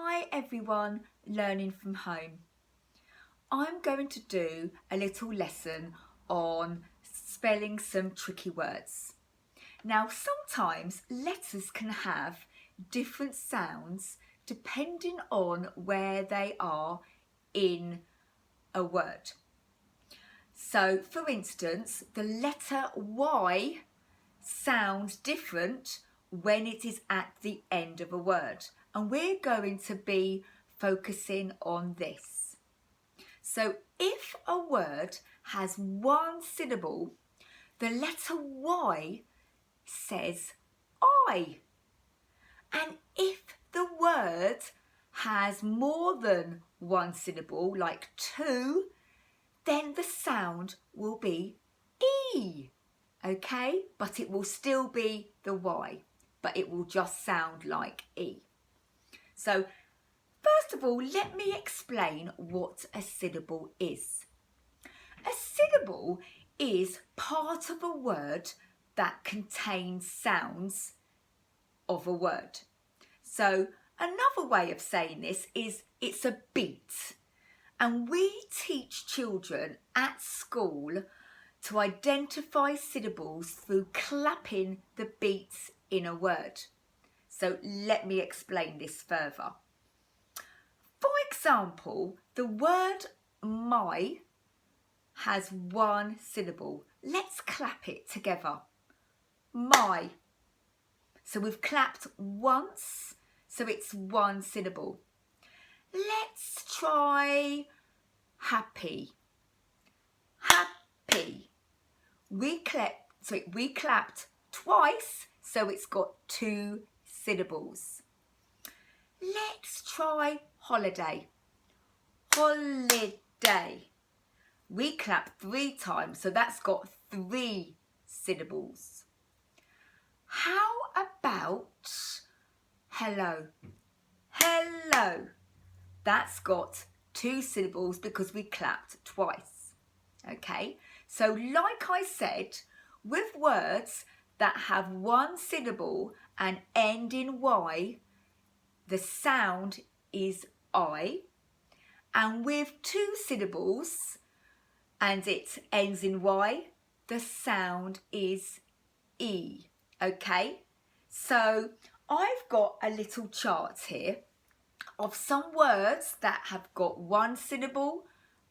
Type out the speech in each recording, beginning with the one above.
Hi everyone learning from home. I'm going to do a little lesson on spelling some tricky words. Now sometimes letters can have different sounds depending on where they are in a word. So for instance, the letter Y sounds different when it is at the end of a word, and we're going to be focusing on this. So if a word has one syllable, the letter Y says I, and if the word has more than one syllable, like two, then the sound will be E. Okay, but it will still be the Y, but it will just sound like E. So first of all, let me explain what a syllable is. A syllable is part of a word that contains sounds of a word. So another way of saying this is it's a beat, and we teach children at school to identify syllables through clapping the beats in a word. So let me explain this further. For example, the word my has one syllable. Let's clap it together. My. So we've clapped once, so it's one syllable. Let's try happy. Happy. We clapped twice, so it's got two syllables. Let's try holiday. Holiday. We clapped 3 times, so that's got 3 syllables. How about hello? Hello. That's got 2 syllables because we clapped twice. Okay, so like I said, with words that have one syllable and end in Y, the sound is I, and with 2 syllables and it ends in Y, the sound is E. Okay, so I've got a little chart here of some words that have got 1 syllable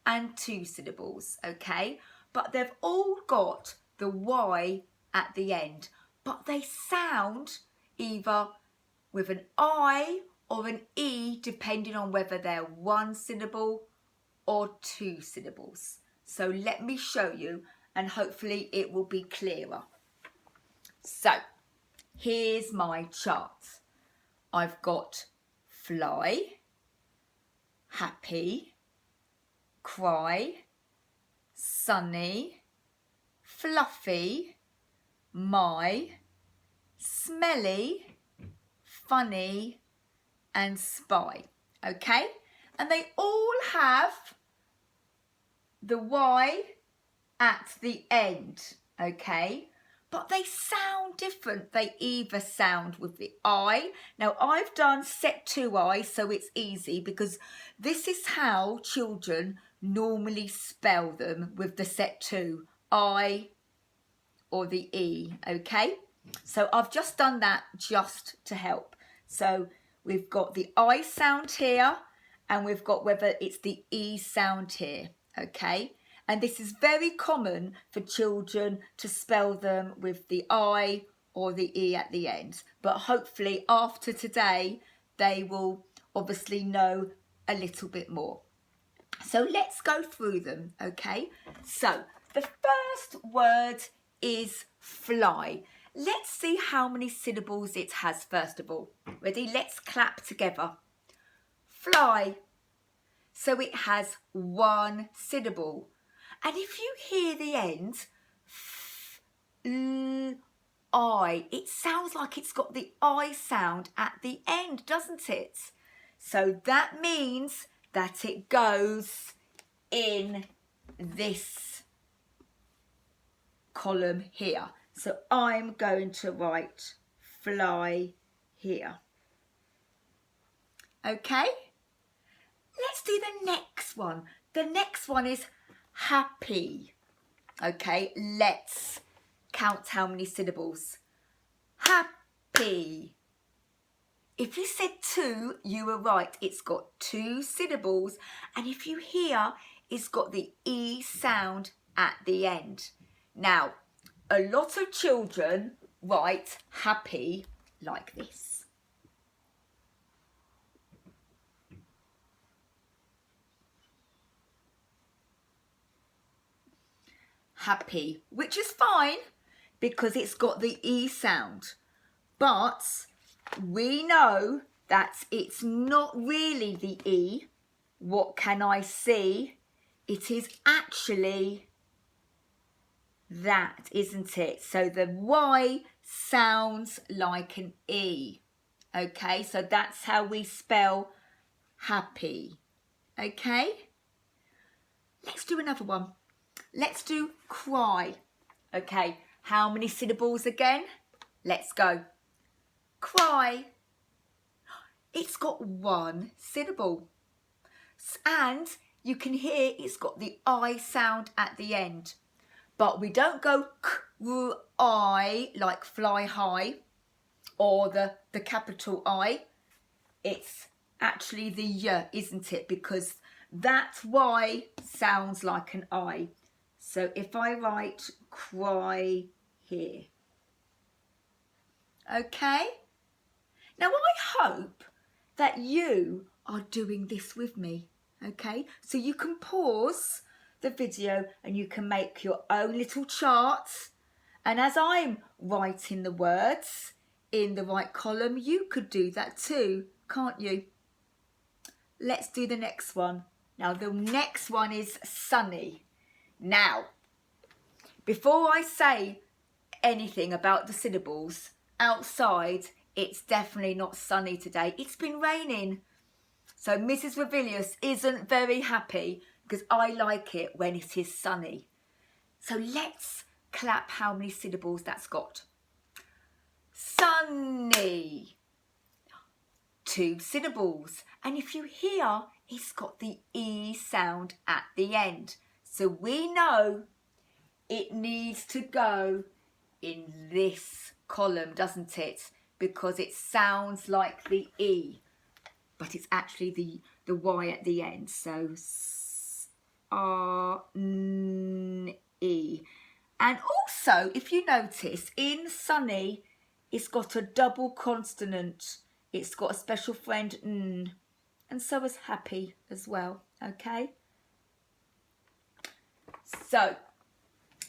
and 2 syllables, okay, but they've all got the Y at the end, but they sound either with an I or an E depending on whether they're 1 syllable or 2 syllables. So let me show you, and hopefully it will be clearer. So here's my chart. I've got fly, happy, cry, sunny, fluffy, my, smelly, funny, and spy. Okay, and they all have the Y at the end. Okay, but they sound different. They either sound with the I. Now I've done set 2 I, so it's easy because this is how children normally spell them, with the set 2 I or the E. Okay, so I've just done that just to help. So we've got the I sound here, and we've got whether it's the E sound here. Okay, and this is very common for children to spell them with the I or the E at the end. But hopefully after today, they will obviously know a little bit more. So let's go through them, okay? So the first word is fly. Let's see how many syllables it has first of all. Ready? Let's clap together. Fly. So it has 1 syllable. And if you hear the end, I, it sounds like it's got the I sound at the end, doesn't it? So that means that it goes in this column here. So I'm going to write fly here. Okay? Let's do the next one. The next one is happy. Okay, let's count how many syllables. Happy. If you said 2, you were right. It's got 2 syllables. And if you hear, it's got the E sound at the end. Now, a lot of children write happy like this. Happy, which is fine because it's got the E sound. But we know that it's not really the E. What can I see? It is actually that, isn't it? So the Y sounds like an E. Okay, so that's how we spell happy. Okay? Let's do another one. Let's do cry. Okay, how many syllables again? Let's go. Cry. It's got 1 syllable. And you can hear it's got the I sound at the end. But we don't go I like fly high or the capital I. It's actually the Y, isn't it? Because that Y sounds like an I. So if I write cry here. Okay? Now I hope that you are doing this with me. Okay? So you can pause the video and you can make your own little charts. And as I'm writing the words in the right column, you could do that too, can't you? Let's do the next one. Now the next one is sunny. Now, before I say anything about the syllables, outside it's definitely not sunny today. It's been raining. So Mrs. Ravilious isn't very happy because I like it when it is sunny. So let's clap how many syllables that's got. Sunny. 2 syllables. And if you hear, it's got the E sound at the end. So we know it needs to go in this column, doesn't it? Because it sounds like the E, but it's actually the Y at the end. So R-N-E. And also, if you notice, in sunny, it's got a double consonant. It's got a special friend, N. And so is happy as well, okay? So,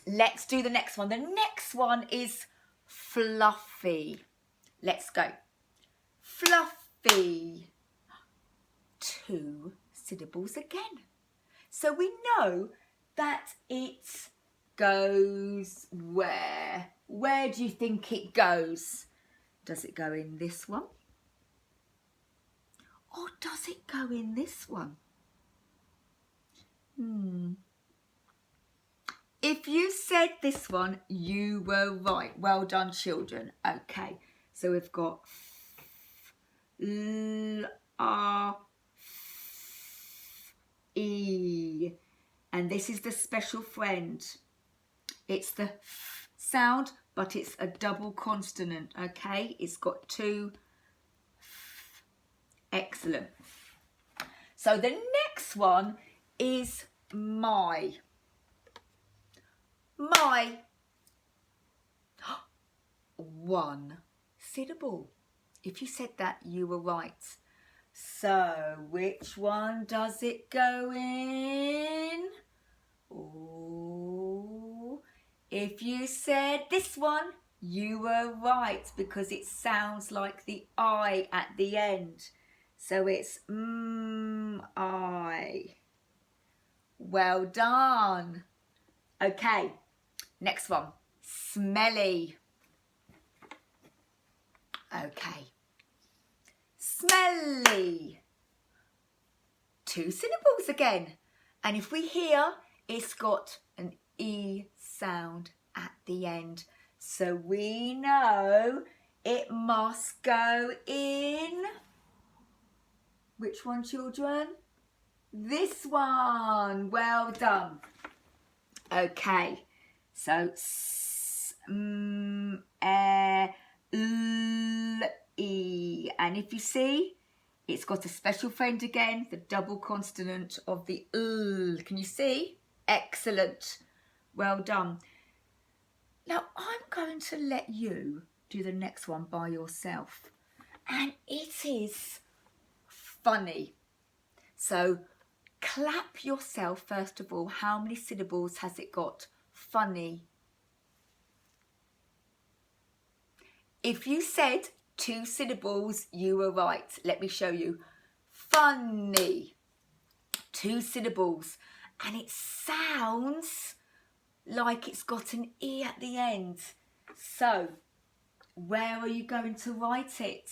let's do the next one. The next one is fluffy. Let's go. Fluffy. 2 syllables again. So we know that it goes where? Where do you think it goes? Does it go in this one? Or does it go in this one? If you said this one, you were right. Well done, children. Okay, so we've got E. And this is the special friend. It's the F sound, but it's a double consonant, okay? It's got 2 F. Excellent. So the next one is my. My. 1 syllable. If you said that, you were right. So, which one does it go in? Oh, if you said this one, you were right because it sounds like the I at the end. So it's I. Well done. Okay, next one. Smelly. Okay. Smelly. 2 syllables again. And if we hear, it's got an E sound at the end. So we know it must go in Which one, children? This one. Well done. Okay. So E. And if you see, it's got a special friend again, the double consonant of the Can you see? Excellent. Well done. Now I'm going to let you do the next one by yourself. And it is funny. So clap yourself first of all. How many syllables has it got? Funny. If you said 2 syllables, you were right. Let me show you. Funny. 2 syllables. And it sounds like it's got an E at the end. So, where are you going to write it?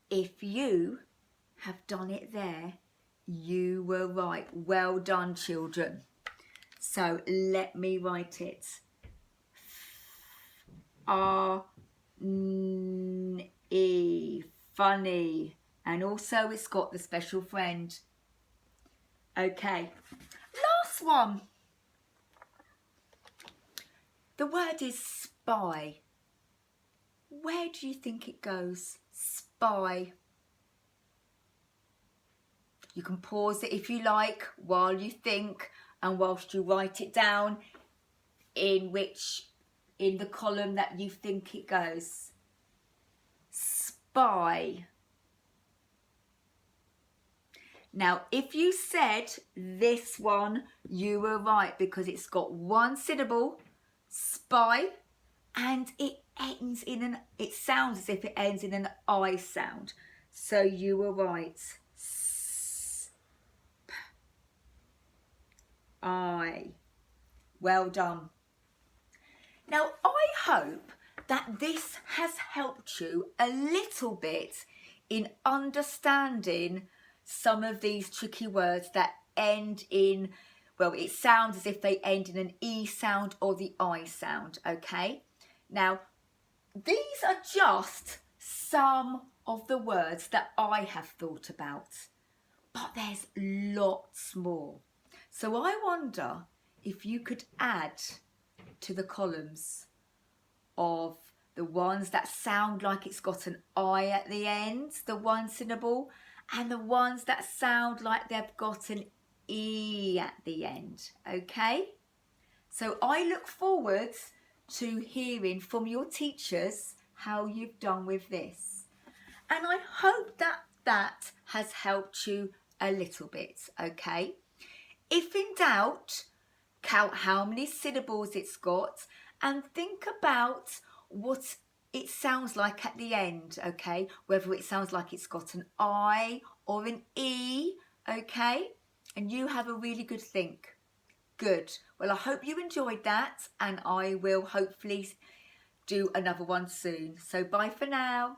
If you have done it there, you were right. Well done, children. So let me write it. R-N-E, funny. And also it's got the special friend. Okay, last one. The word is spy. Where do you think it goes? Spy. You can pause it if you like while you think and whilst you write it down in the column that you think it goes. Spy. Now, if you said this one, you were right because it's got 1 syllable, spy, and it sounds as if it ends in an I sound. So you were right. I. Well done. Now, I hope that this has helped you a little bit in understanding some of these tricky words that end in, well, it sounds as if they end in an E sound or the I sound, okay? Now, these are just some of the words that I have thought about, but there's lots more. So I wonder if you could add to the columns of the ones that sound like it's got an I at the end, the 1 syllable, and the ones that sound like they've got an E at the end, okay? So I look forward to hearing from your teachers how you've done with this. And I hope that has helped you a little bit, okay? If in doubt, count how many syllables it's got and think about what it sounds like at the end, okay? Whether it sounds like it's got an I or an E, okay? And you have a really good think. Good. Well, I hope you enjoyed that and I will hopefully do another one soon. So bye for now.